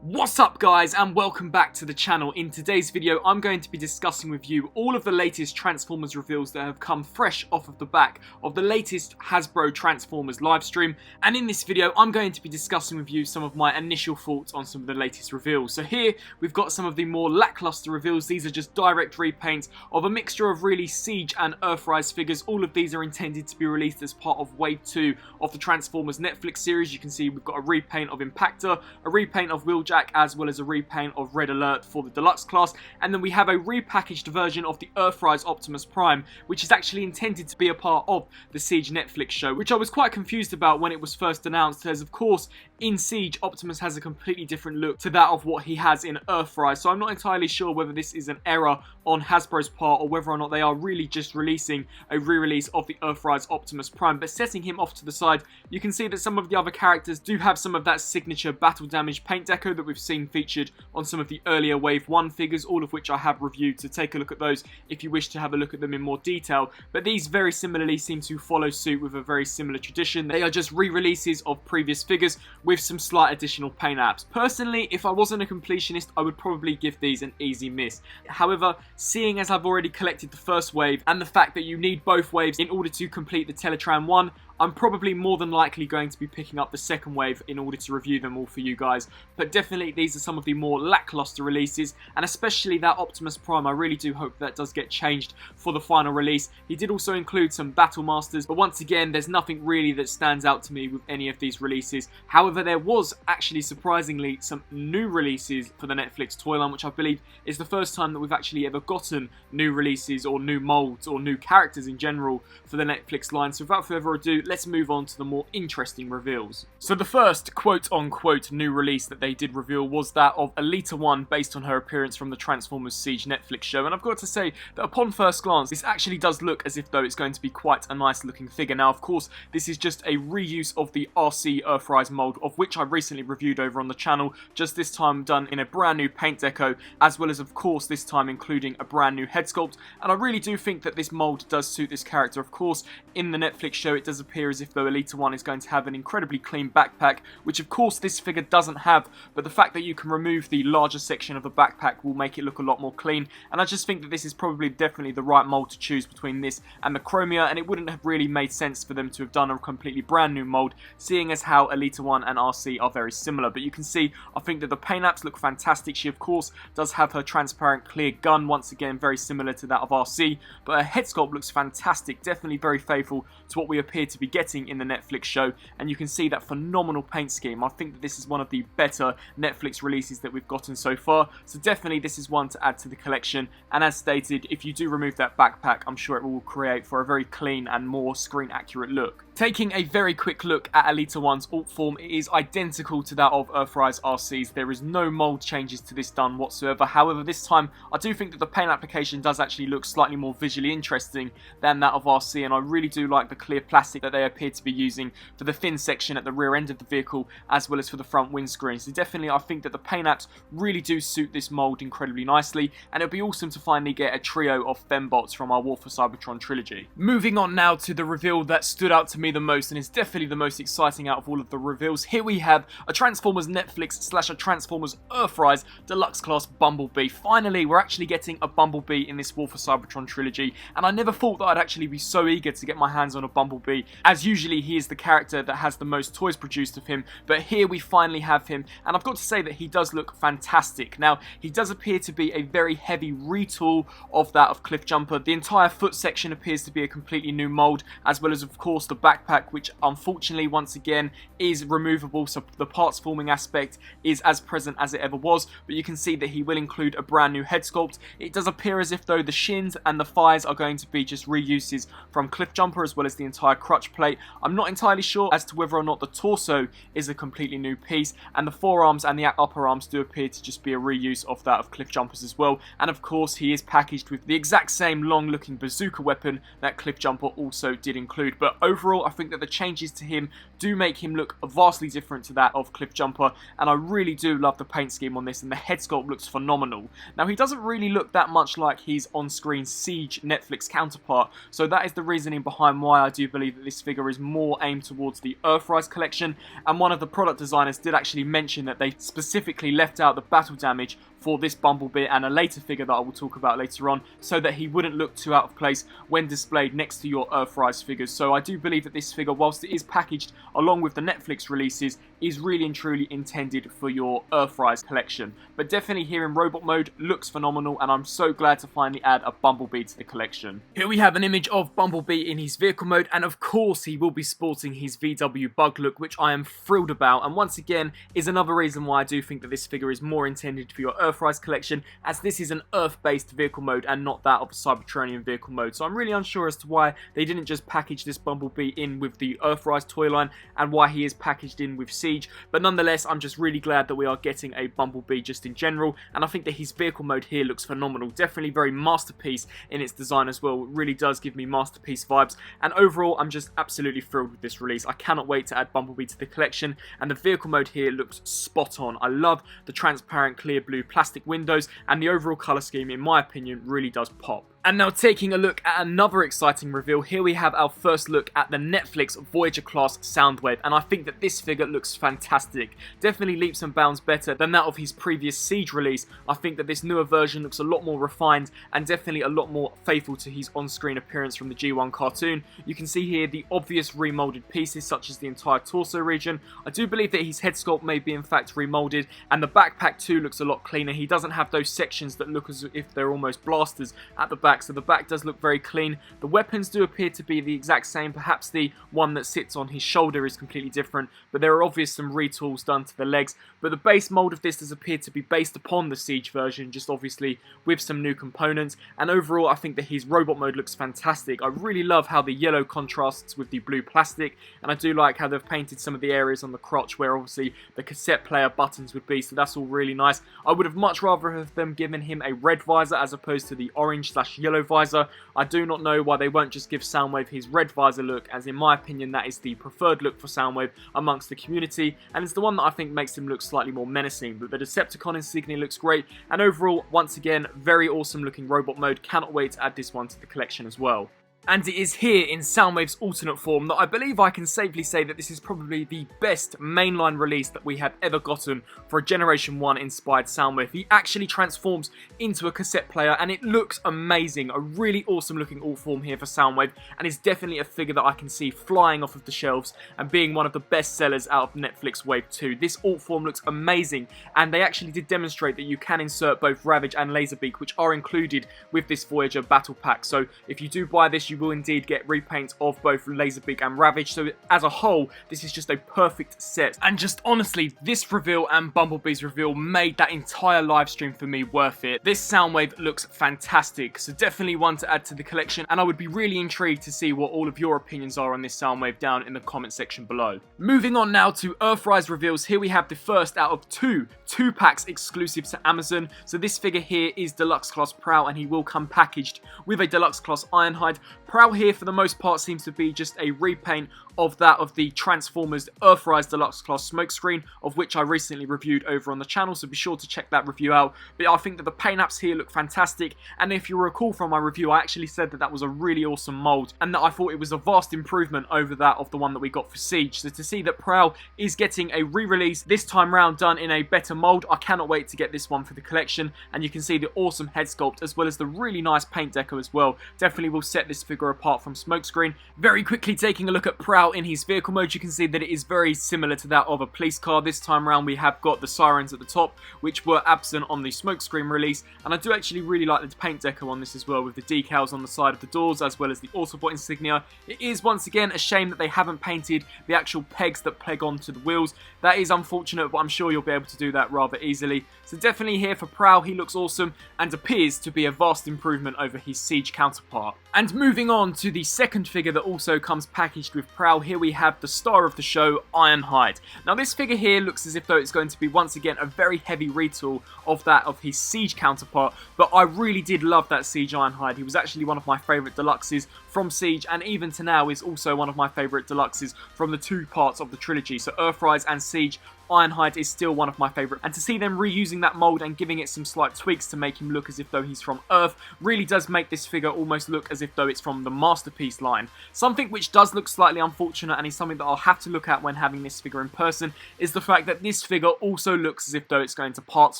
What's up guys, and welcome back to the channel. In today's video I'm going to be discussing with you all of the latest Transformers reveals that have come fresh off of the back of the latest Hasbro Transformers livestream, and in this video I'm going to be discussing with you some of my initial thoughts on some of the latest reveals. So here we've got some of the more lackluster reveals. These are just direct repaints of a mixture of really Siege and Earthrise figures. All of these are intended to be released as part of Wave 2 of the Transformers Netflix series. You can see we've got a repaint of Impactor, a repaint of Wheeljack, as well as a repaint of Red Alert for the Deluxe class, and then we have a repackaged version of the Earthrise Optimus Prime, which is actually intended to be a part of the Siege Netflix show, which I was quite confused about when it was first announced, as of course in Siege Optimus has a completely different look to that of what he has in Earthrise, so I'm not entirely sure whether this is an error on Hasbro's part or whether or not they are really just releasing a re-release of the Earthrise Optimus Prime. But setting him off to the side, you can see that some of the other characters do have some of that signature battle damage paint deco that we've seen featured on some of the earlier Wave 1 figures, all of which I have reviewed, so take a look at those if you wish to have a look at them in more detail. But these very similarly seem to follow suit with a very similar tradition. They are just re-releases of previous figures with some slight additional paint apps. Personally, if I wasn't a completionist, I would probably give these an easy miss. However, seeing as I've already collected the first wave and the fact that you need both waves in order to complete the Teletran 1, I'm probably more than likely going to be picking up the second wave in order to review them all for you guys. But definitely these are some of the more lackluster releases, and especially that Optimus Prime. I really do hope that does get changed for the final release. He did also include some Battle Masters, but once again there's nothing really that stands out to me with any of these releases. However, there was actually surprisingly some new releases for the Netflix toy line, which I believe is the first time that we've actually ever gotten new releases or new molds or new characters in general for the Netflix line. So without further ado, let's move on to the more interesting reveals. So the first quote-unquote new release that they did reveal was that of Elita-1, based on her appearance from the Transformers Siege Netflix show, and I've got to say that upon first glance this actually does look as if though it's going to be quite a nice looking figure. Now of course this is just a reuse of the RC Earthrise mold, of which I recently reviewed over on the channel, just this time done in a brand new paint deco, as well as of course this time including a brand new head sculpt, and I really do think that this mold does suit this character. Of course in the Netflix show it does appear as if though Elita-1 is going to have an incredibly clean backpack, which of course this figure doesn't have, but the fact that you can remove the larger section of the backpack will make it look a lot more clean, and I just think that this is probably definitely the right mold to choose between this and the Chromia, and it wouldn't have really made sense for them to have done a completely brand new mold, seeing as how Elita-1 and RC are very similar. But you can see, I think that the paint apps look fantastic. She of course does have her transparent clear gun, once again very similar to that of RC, but her head sculpt looks fantastic, definitely very faithful to what we appear to be getting in the Netflix show, and you can see that phenomenal paint scheme. I think that this is one of the better Netflix releases that we've gotten so far, so definitely this is one to add to the collection, and as stated, if you do remove that backpack, I'm sure it will create for a very clean and more screen accurate look. Taking a very quick look at Elita-1's alt form, it is identical to that of Earthrise RC's. There is no mold changes to this done whatsoever. However, this time I do think that the paint application does actually look slightly more visually interesting than that of RC, and I really do like the clear plastic that they appear to be using for the thin section at the rear end of the vehicle, as well as for the front windscreen. So definitely I think that the paint apps really do suit this mold incredibly nicely, and it'll be awesome to finally get a trio of fembots from our War for Cybertron trilogy. Moving on now to the reveal that stood out to me the most, and is definitely the most exciting out of all of the reveals. Here we have a Transformers Netflix / a Transformers Earthrise Deluxe class Bumblebee. Finally, we're actually getting a Bumblebee in this War for Cybertron trilogy, and I never thought that I'd actually be so eager to get my hands on a Bumblebee, as usually he is the character that has the most toys produced of him, but here we finally have him, and I've got to say that he does look fantastic. Now, he does appear to be a very heavy retool of that of Cliffjumper. The entire foot section appears to be a completely new mold, as well as of course the backpack, which unfortunately once again is removable, so the parts forming aspect is as present as it ever was, but you can see that he will include a brand new head sculpt. It does appear as if though the shins and the thighs are going to be just reuses from Cliffjumper, as well as the entire crutch plate. I'm not entirely sure as to whether or not the torso is a completely new piece, and the forearms and the upper arms do appear to just be a reuse of that of Cliffjumper's as well, and of course he is packaged with the exact same long looking bazooka weapon that Cliffjumper also did include. But overall I think that the changes to him do make him look vastly different to that of Cliffjumper, and I really do love the paint scheme on this, and the head sculpt looks phenomenal. Now, he doesn't really look that much like his on-screen Siege Netflix counterpart, so that is the reasoning behind why I do believe that this figure is more aimed towards the Earthrise collection, and one of the product designers did actually mention that they specifically left out the battle damage for this Bumblebee and a later figure that I will talk about later on, so that he wouldn't look too out of place when displayed next to your Earthrise figures. So I do believe that this figure, whilst it is packaged along with the Netflix releases, is really and truly intended for your Earthrise collection. But definitely here in robot mode looks phenomenal, and I'm so glad to finally add a Bumblebee to the collection. Here we have an image of Bumblebee in his vehicle mode, and of course he will be sporting his VW bug look, which I am thrilled about, and once again is another reason why I do think that this figure is more intended for your Earthrise collection, as this is an Earth-based vehicle mode and not that of a Cybertronian vehicle mode. So I'm really unsure as to why they didn't just package this Bumblebee in with the Earthrise toy line and why he is packaged in with Siege, but nonetheless I'm just really glad that we are getting a Bumblebee just in general, and I think that his vehicle mode here looks phenomenal. Definitely very masterpiece in its design as well. It really does give me masterpiece vibes, and overall I'm just absolutely thrilled with this release. I cannot wait to add Bumblebee to the collection, and the vehicle mode here looks spot on. I love the transparent clear blue plastic windows, and the overall colour scheme in my opinion really does pop. And now taking a look at another exciting reveal, here we have our first look at the Netflix Voyager class Soundwave, and I think that this figure looks fantastic. Definitely leaps and bounds better than that of his previous Siege release. I think that this newer version looks a lot more refined and definitely a lot more faithful to his on-screen appearance from the G1 cartoon. You can see here the obvious remolded pieces such as the entire torso region. I do believe that his head sculpt may be in fact remolded, and the backpack too looks a lot cleaner. He doesn't have those sections that look as if they're almost blasters at the back, so the back does look very clean. The weapons do appear to be the exact same. Perhaps the one that sits on his shoulder is completely different, but there are obviously some retools done to the legs. But the base mold of this does appear to be based upon the Siege version, just obviously with some new components. And overall I think that his robot mode looks fantastic. I really love how the yellow contrasts with the blue plastic, and I do like how they've painted some of the areas on the crotch where obviously the cassette player buttons would be, so that's all really nice. I would have much rather have them given him a red visor as opposed to the orange/yellow visor. I do not know why they won't just give Soundwave his red visor look, as in my opinion that is the preferred look for Soundwave amongst the community, and it's the one that I think makes him look slightly more menacing. But the Decepticon insignia looks great, and overall once again very awesome looking robot mode. Cannot wait to add this one to the collection as well. And it is here in Soundwave's alternate form that I believe I can safely say that this is probably the best mainline release that we have ever gotten for a Generation 1 inspired Soundwave. He actually transforms into a cassette player and it looks amazing. A really awesome looking alt form here for Soundwave, and it's definitely a figure that I can see flying off of the shelves and being one of the best sellers out of Netflix Wave 2. This alt form looks amazing, and they actually did demonstrate that you can insert both Ravage and Laserbeak, which are included with this Voyager battle pack. So if you do buy this, you will indeed get repaints of both Laserbeak and Ravage, so as a whole this is just a perfect set. And just honestly, this reveal and Bumblebee's reveal made that entire live stream for me worth it. This Soundwave looks fantastic, so definitely one to add to the collection, and I would be really intrigued to see what all of your opinions are on this Soundwave down in the comment section below. Moving on now to Earthrise reveals, here we have the first out of two packs exclusive to Amazon. So this figure here is Deluxe Class Prowl, and he will come packaged with a Deluxe Class Ironhide. Prowl here for the most part seems to be just a repaint of that of the Transformers Earthrise Deluxe Class smokescreen, of which I recently reviewed over on the channel, so be sure to check that review out. But I think that the paint apps here look fantastic, and if you recall from my review, I actually said that that was a really awesome mold, and that I thought it was a vast improvement over that of the one that we got for Siege. So to see that Prowl is getting a re-release this time round done in a better mold, I cannot wait to get this one for the collection. And you can see the awesome head sculpt as well as the really nice paint deco as well. Definitely will set this figure apart from smokescreen. Very quickly taking a look at Prowl in his vehicle mode, you can see that it is very similar to that of a police car. This time around we have got the sirens at the top, which were absent on the smokescreen release, and I do actually really like the paint deco on this as well, with the decals on the side of the doors as well as the Autobot insignia. It is once again a shame that they haven't painted the actual pegs that peg onto the wheels. That is unfortunate, but I'm sure you'll be able to do that rather easily. So definitely here for Prowl, he looks awesome and appears to be a vast improvement over his Siege counterpart. And moving on to the second figure that also comes packaged with Prowl, here we have the star of the show, Ironhide. Now this figure here looks as if though it's going to be once again a very heavy retool of that of his Siege counterpart, but I really did love that Siege Ironhide. He was actually one of my favourite deluxes from Siege, and even to now is also one of my favourite deluxes from the two parts of the trilogy. So Earthrise and Siege, Ironhide is still one of my favourite, and to see them reusing that mould and giving it some slight tweaks to make him look as if though he's from Earth really does make this figure almost look as if though it's from the Masterpiece line. Something which does look slightly unfortunate and is something that I'll have to look at when having this figure in person is the fact that this figure also looks as if though it's going to parts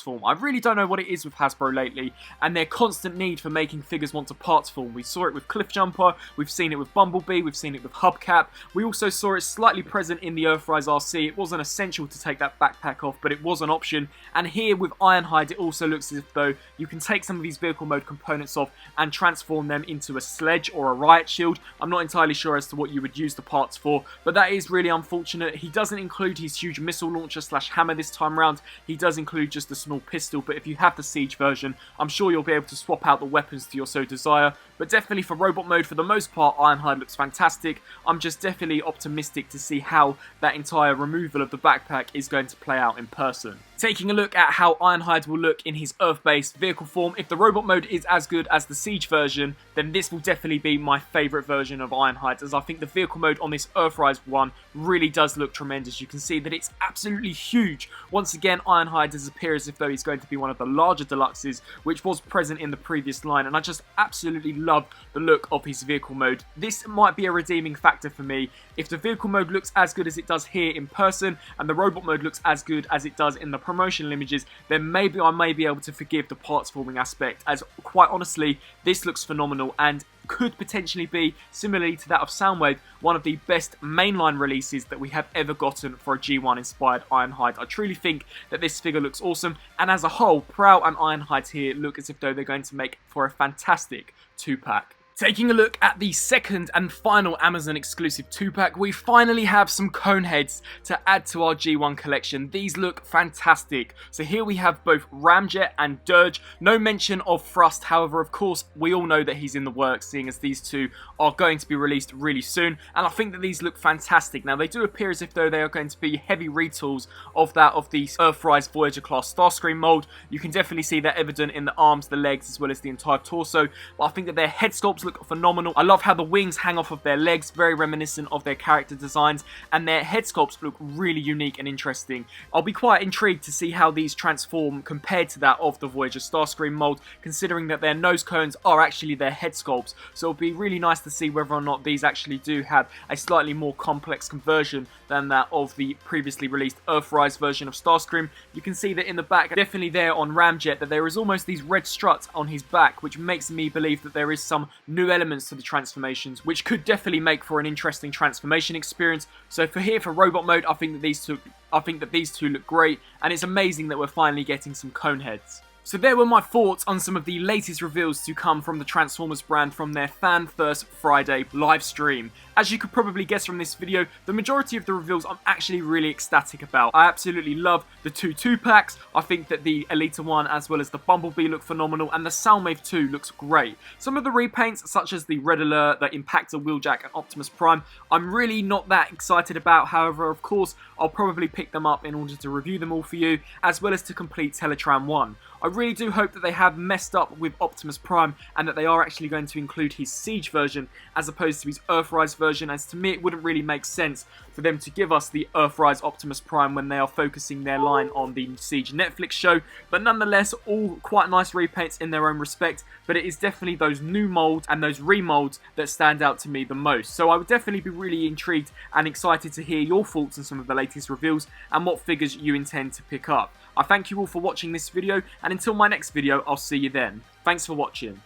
form. I really don't know what it is with Hasbro lately and their constant need for making figures want to parts form. We saw it with Cliffjumper, we've seen it with Bumblebee, we've seen it with Hubcap, we also saw it slightly present in the Earthrise RC. It wasn't essential to take that backpack off, but it was an option, and here with Ironhide it also looks as if though you can take some of these vehicle mode components off and transform them into a sledge or a riot shield. I'm not entirely sure as to what you would use the parts for, but that is really unfortunate. He doesn't include his huge missile launcher slash hammer this time around. He does include just a small pistol, but if you have the Siege version, I'm sure you'll be able to swap out the weapons to your so desire. But definitely for robot mode, for the most part, Ironhide looks fantastic. I'm just definitely optimistic to see how that entire removal of the backpack is going to play out in person. Taking a look at how Ironhide will look in his Earth-based vehicle form, if the robot mode is as good as the Siege version, then this will definitely be my favourite version of Ironhide, as I think the vehicle mode on this Earthrise one really does look tremendous. You can see that it's absolutely huge. Once again, Ironhide does appear as if though he's going to be one of the larger deluxes, which was present in the previous line, and I just absolutely love the look of his vehicle mode. This might be a redeeming factor for me. If the vehicle mode looks as good as it does here in person, and the robot mode looks as good as it does in the promotional images, then maybe I may be able to forgive the parts forming aspect, as quite honestly, this looks phenomenal and could potentially be, similarly to that of Soundwave, one of the best mainline releases that we have ever gotten for a G1 inspired Ironhide. I truly think that this figure looks awesome, and as a whole, Prowl and Ironhide here look as if though they're going to make for a fantastic 2-pack. Taking a look at the second and final Amazon exclusive 2-pack, we finally have some Coneheads to add to our G1 collection. These look fantastic. So here we have both Ramjet and Dirge. No mention of Thrust, however, of course, we all know that he's in the works, seeing as these two are going to be released really soon. And I think that these look fantastic. Now, they do appear as if though they are going to be heavy retools of that of the Earthrise Voyager class Starscream mold. You can definitely see that evident in the arms, the legs, as well as the entire torso. But I think that their head sculpts look phenomenal. I love how the wings hang off of their legs, very reminiscent of their character designs, and their head sculpts look really unique and interesting. I'll be quite intrigued to see how these transform compared to that of the Voyager Starscream mold, considering that their nose cones are actually their head sculpts. So it'll be really nice to see whether or not these actually do have a slightly more complex conversion than that of the previously released Earthrise version of Starscream. You can see that in the back, definitely there on Ramjet, that there is almost these red struts on his back, which makes me believe that there is some new elements to the transformations, which could definitely make for an interesting transformation experience. So for robot mode, I think that these two look great, and it's amazing that we're finally getting some Coneheads. So there were my thoughts on some of the latest reveals to come from the Transformers brand from their Fan First Friday live stream. As you could probably guess from this video, the majority of the reveals I'm actually really ecstatic about. I absolutely love the 2-packs. I think that the Elita-1 as well as the Bumblebee look phenomenal, and the Soundwave 2 looks great. Some of the repaints, such as the Red Alert, the Impactor, Wheeljack and Optimus Prime, I'm really not that excited about. However, of course, I'll probably pick them up in order to review them all for you, as well as to complete Teletran 1. I really do hope that they have messed up with Optimus Prime and that they are actually going to include his Siege version as opposed to his Earthrise version, as to me it wouldn't really make sense for them to give us the Earthrise Optimus Prime when they are focusing their line on the Siege Netflix show. But nonetheless, all quite nice repaints in their own respect, but it is definitely those new molds and those remolds that stand out to me the most. So I would definitely be really intrigued and excited to hear your thoughts on some of the latest reveals and what figures you intend to pick up. I thank you all for watching this video, and until my next video, I'll see you then. Thanks for watching.